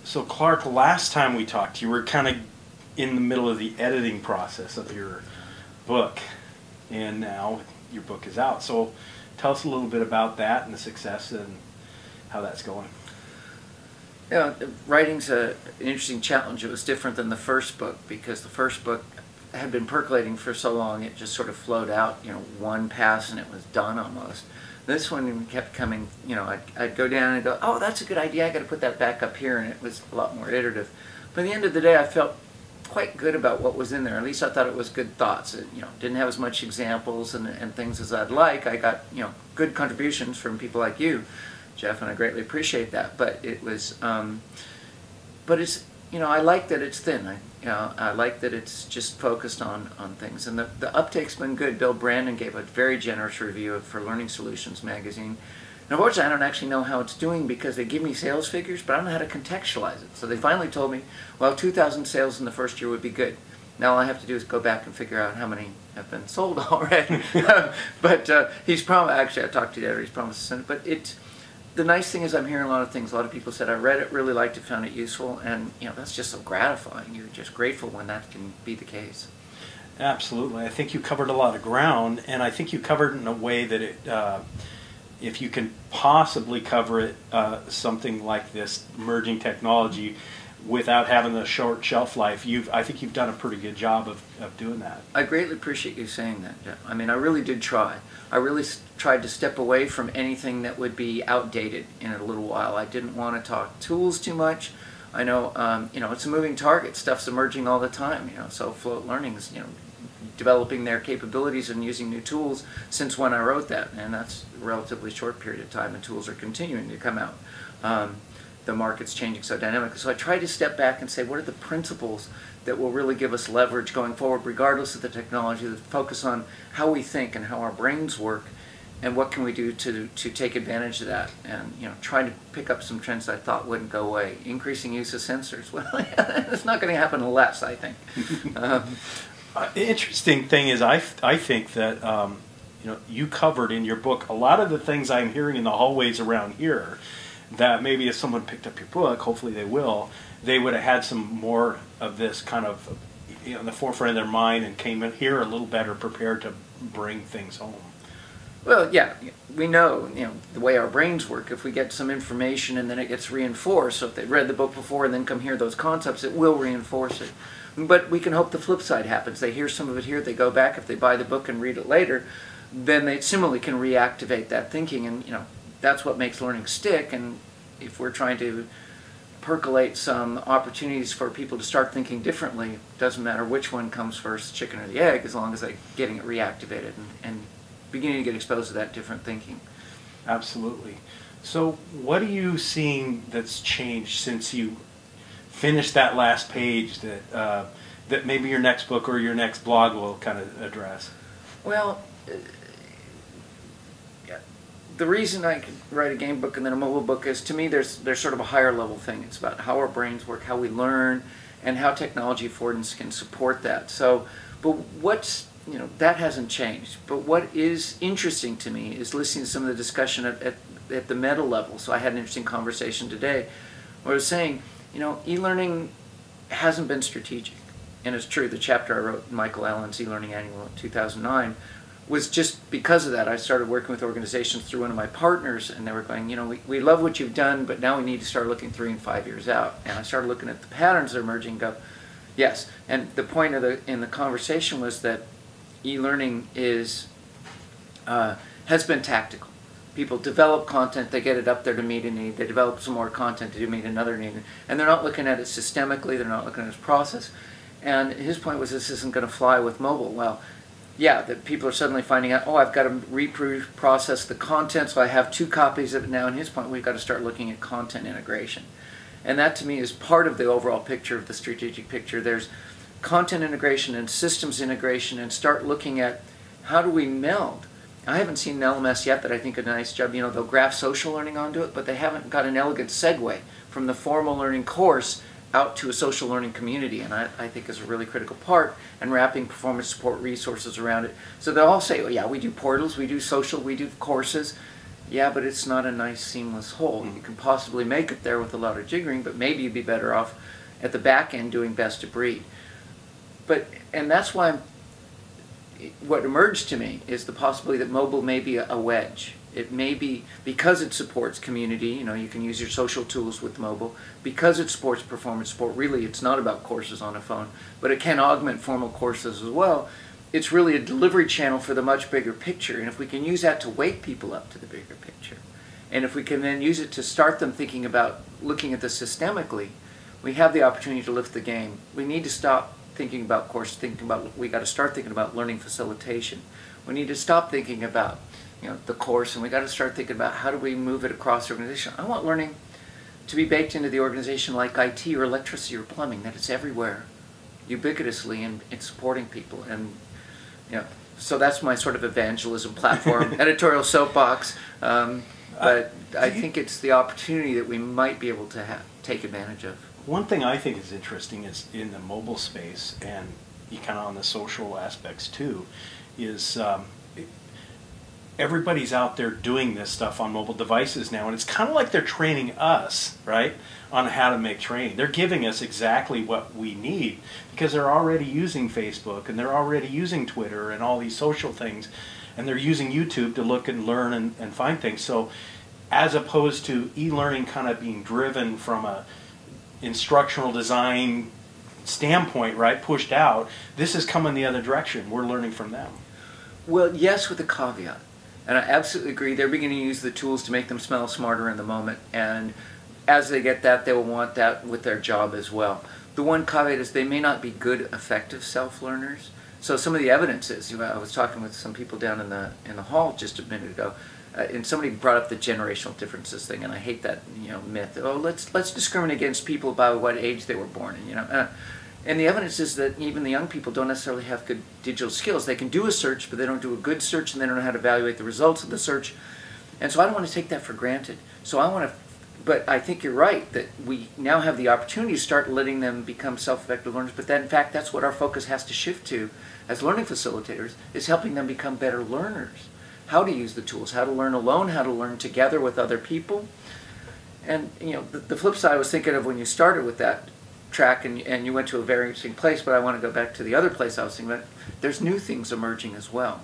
So Clark, last time we talked, you were kind of in the middle of the editing process of your book, and now your book is out. So tell us a little bit about that and the success and how that's going. Yeah, writing's an interesting challenge. It was different than the first book because the first book had been percolating for so long it just sort of flowed out, one pass and it was done almost. This one kept coming, I'd go down and go, oh, that's a good idea, I got to put that back up here, and it was a lot more iterative. But at the end of the day, I felt quite good about what was in there. At least I thought it was good thoughts. It, didn't have as much examples and things as I'd like. I got, good contributions from people like you, Jeff, and I greatly appreciate that. But it was, but it's, I like that it's thin. I like that it's just focused on things. And the uptake's been good. Bill Brandon gave a very generous review for Learning Solutions magazine. And unfortunately, I don't actually know how it's doing because they give me sales figures, but I don't know how to contextualize it. So they finally told me, well, 2,000 sales in the first year would be good. Now all I have to do is go back and figure out how many have been sold already. But he's promised, actually I talked to the editor, he's promised to send it. But the nice thing is I'm hearing a lot of things. A lot of people said, I read it, really liked it, found it useful, and that's just so gratifying. You're just grateful when that can be the case. Absolutely. I think you covered a lot of ground, and I think you covered it in a way that it, if you can possibly cover it, something like this, emerging technology, without having the short shelf life, I think you've done a pretty good job of doing that. I greatly appreciate you saying that, Jeff. I mean, I really did try. I really tried to step away from anything that would be outdated in a little while. I didn't want to talk tools too much. I know, it's a moving target. Stuff's emerging all the time. So Float Learning is, developing their capabilities and using new tools since when I wrote that, and that's a relatively short period of time, and tools are continuing to come out. The market's changing so dynamically. So I tried to step back and say, what are the principles that will really give us leverage going forward, regardless of the technology, that focus on how we think and how our brains work, and what can we do to take advantage of that, and try to pick up some trends I thought wouldn't go away. Increasing use of sensors. Well, it's not going to happen unless, I think. Interesting thing is, I think that you covered in your book a lot of the things I'm hearing in the hallways around here. That maybe if someone picked up your book, hopefully they will, they would have had some more of this kind of in the forefront of their mind and came in here a little better prepared to bring things home. Well, yeah, we know, the way our brains work. If we get some information and then it gets reinforced, so if they read the book before and then come hear those concepts, it will reinforce it. But we can hope the flip side happens. They hear some of it here, they go back, if they buy the book and read it later, then they similarly can reactivate that thinking, and that's what makes learning stick. And if we're trying to percolate some opportunities for people to start thinking differently, it doesn't matter which one comes first, chicken or the egg, as long as they're getting it reactivated and beginning to get exposed to that different thinking. Absolutely. So what are you seeing that's changed since you finished that last page that that maybe your next book or your next blog will kind of address? Well, the reason I could write a game book and then a mobile book is, to me, there's sort of a higher level thing. It's about how our brains work, how we learn, and how technology affordances can support that. So, but what's, that hasn't changed. But what is interesting to me is listening to some of the discussion at the meta level. So I had an interesting conversation today where I was saying, e-learning hasn't been strategic. And it's true, the chapter I wrote in Michael Allen's e-learning annual in 2009 was just because of that. I started working with organizations through one of my partners, and they were going, we love what you've done, but now we need to start looking 3 and 5 years out. And I started looking at the patterns that are emerging and go, yes. And the point in the conversation was that e-learning has been tactical. People develop content, they get it up there to meet a need, they develop some more content to meet another need, and they're not looking at it systemically, they're not looking at its process. And his point was, this isn't going to fly with mobile. Well, yeah, that people are suddenly finding out, oh, I've got to reprocess the content, so I have 2 copies of it now. And his point, we've got to start looking at content integration. And that, to me, is part of the overall picture of the strategic picture. There's content integration and systems integration, and start looking at how do we meld. I haven't seen an LMS yet that I think did a nice job. They'll graph social learning onto it, but they haven't got an elegant segue from the formal learning course out to a social learning community, and I think is a really critical part, and wrapping performance support resources around it. So they'll all say, oh yeah, we do portals, we do social, we do courses, Yeah, but it's not a nice seamless whole. You can possibly make it there with a lot of jiggering, but maybe you'd be better off at the back end doing best of breed. And that's why what emerged to me is the possibility that mobile may be a wedge. It may be, because it supports community, you can use your social tools with mobile, because it supports performance sport. Really, it's not about courses on a phone, but it can augment formal courses as well. It's really a delivery channel for the much bigger picture, and if we can use that to wake people up to the bigger picture, and if we can then use it to start them thinking about looking at this systemically, we have the opportunity to lift the game. We need to stop thinking about course, we got to start thinking about learning facilitation. We need to stop thinking about the course, and we got to start thinking about how do we move it across the organization. I want learning to be baked into the organization like IT or electricity or plumbing, that it's everywhere, ubiquitously, and it's supporting people. And so that's my sort of evangelism platform, editorial soapbox. But I think it's the opportunity that we might be able to take advantage of. One thing I think is interesting is in the mobile space, and kind of on the social aspects too, is everybody's out there doing this stuff on mobile devices now, and it's kind of like they're training us, right, on how to make training. They're giving us exactly what we need because they're already using Facebook, and they're already using Twitter and all these social things, and they're using YouTube to look and learn and find things. So as opposed to e-learning kind of being driven from a instructional design standpoint, right, pushed out, this is coming the other direction. We're learning from them. Well, yes, with a caveat. And I absolutely agree. They're beginning to use the tools to make them smell smarter in the moment. And as they get that, they will want that with their job as well. The one caveat is they may not be good, effective self-learners. So some of the evidence is, I was talking with some people down in the hall just a minute ago, and somebody brought up the generational differences thing, and I hate that myth. Oh, let's discriminate against people by what age they were born in. And the evidence is that even the young people don't necessarily have good digital skills. They can do a search, but they don't do a good search, and they don't know how to evaluate the results of the search. And so I don't want to take that for granted. But I think you're right that we now have the opportunity to start letting them become self-effective learners. But that, in fact, that's what our focus has to shift to as learning facilitators, is helping them become better learners. How to use the tools, how to learn alone, how to learn together with other people. And the flip side I was thinking of when you started with that track, and you went to a very interesting place, but I want to go back to the other place I was thinking about. There's new things emerging as well.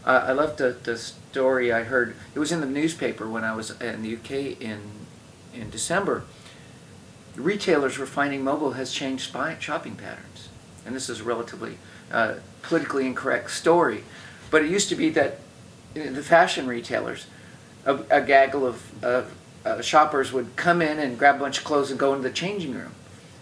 I loved the story I heard. It was in the newspaper when I was in the UK in December. Retailers were finding mobile has changed shopping patterns. And this is a relatively politically incorrect story. But it used to be that the fashion retailers, a gaggle of shoppers would come in and grab a bunch of clothes and go into the changing room.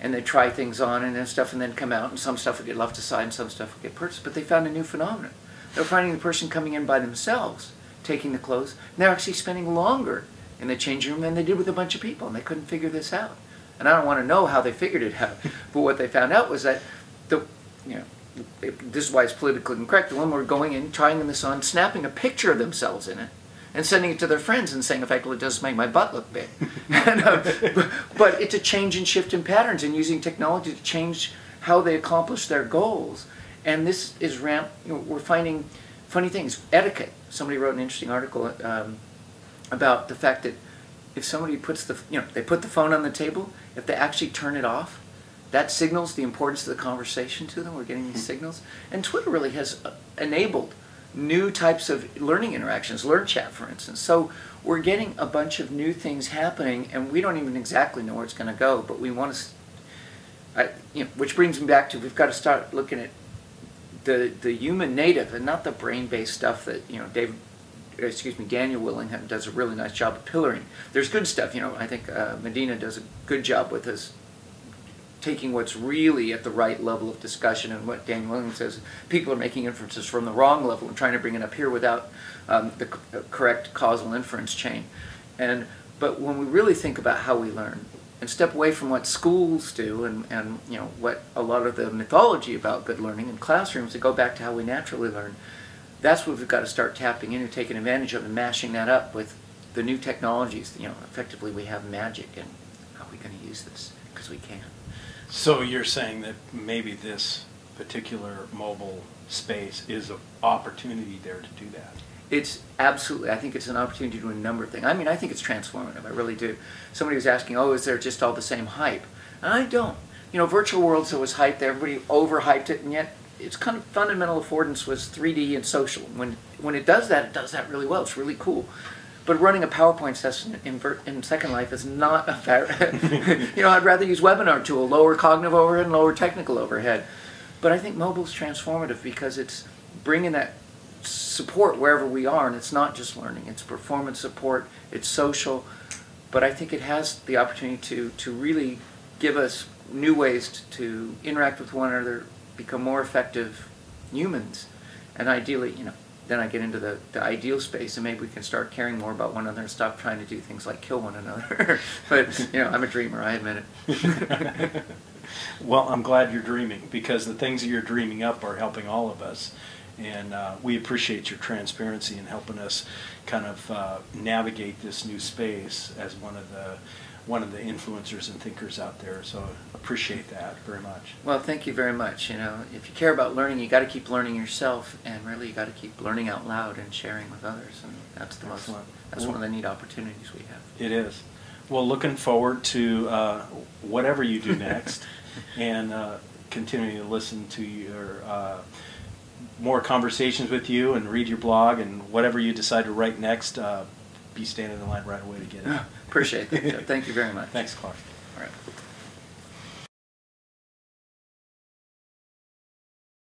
And they'd try things on and stuff and then come out, and some stuff would get left aside and some stuff would get purchased. But they found a new phenomenon. They were finding the person coming in by themselves, taking the clothes, and they're actually spending longer in the changing room than they did with a bunch of people, and they couldn't figure this out. And I don't want to know how they figured it out, but what they found out was that this is why it's politically incorrect. The women were going in, trying this on, snapping a picture of themselves in it, and sending it to their friends and saying, effectively, it does make my butt look big. But it's a change and shift in patterns, and using technology to change how they accomplish their goals. And this is we're finding funny things. Etiquette. Somebody wrote an interesting article about the fact that if somebody puts they put the phone on the table, if they actually turn it off, that signals the importance of the conversation to them. We're getting these signals. And Twitter really has enabled new types of learning interactions, LearnChat, for instance. So we're getting a bunch of new things happening, and we don't even exactly know where it's going to go, but we want to, which brings me back to, we've got to start looking at the human native and not the brain-based stuff that, Daniel Willingham does a really nice job of pillaring. There's good stuff, I think Medina does a good job with his taking what's really at the right level of discussion, and what Daniel Williams says, people are making inferences from the wrong level and trying to bring it up here without the correct causal inference chain. But when we really think about how we learn and step away from what schools do and what a lot of the mythology about good learning in classrooms, to go back to how we naturally learn, that's what we've got to start tapping into, taking advantage of, and mashing that up with the new technologies. Effectively we have magic, and how are we going to use this? Because we can. So you're saying that maybe this particular mobile space is an opportunity there to do that? It's absolutely, I think it's an opportunity to do a number of things. I mean, I think it's transformative, I really do. Somebody was asking, oh, is there just all the same hype? And I don't. You know, virtual worlds, there was hype, everybody overhyped it, and yet its kind of fundamental affordance was 3D and social. When it does that really well. It's really cool. But running a PowerPoint session in Second Life is not a fair. You know, I'd rather use webinar tool, lower cognitive overhead and lower technical overhead. But I think mobile's transformative because it's bringing that support wherever we are, and it's not just learning. It's performance support, it's social. But I think it has the opportunity to really give us new ways to interact with one another, become more effective humans, and ideally, you know, then I get into the ideal space, and maybe we can start caring more about one another and stop trying to do things like kill one another. But, you know, I'm a dreamer, I admit it. Well, I'm glad you're dreaming, because the things that you're dreaming up are helping all of us. And we appreciate your transparency in helping us kind of navigate this new space as one of the influencers and thinkers out there. So appreciate that very much. Well, thank you very much. You know, if you care about learning, you got to keep learning yourself, and really you got to keep learning out loud and sharing with others. And that's the most. That's one of the neat opportunities we have. It is. Well, looking forward to whatever you do next, and continuing to listen to your more conversations with you and read your blog, and whatever you decide to write next, be standing in line right away to get it. Appreciate that. Thank you very much. Thanks, Clark. All right.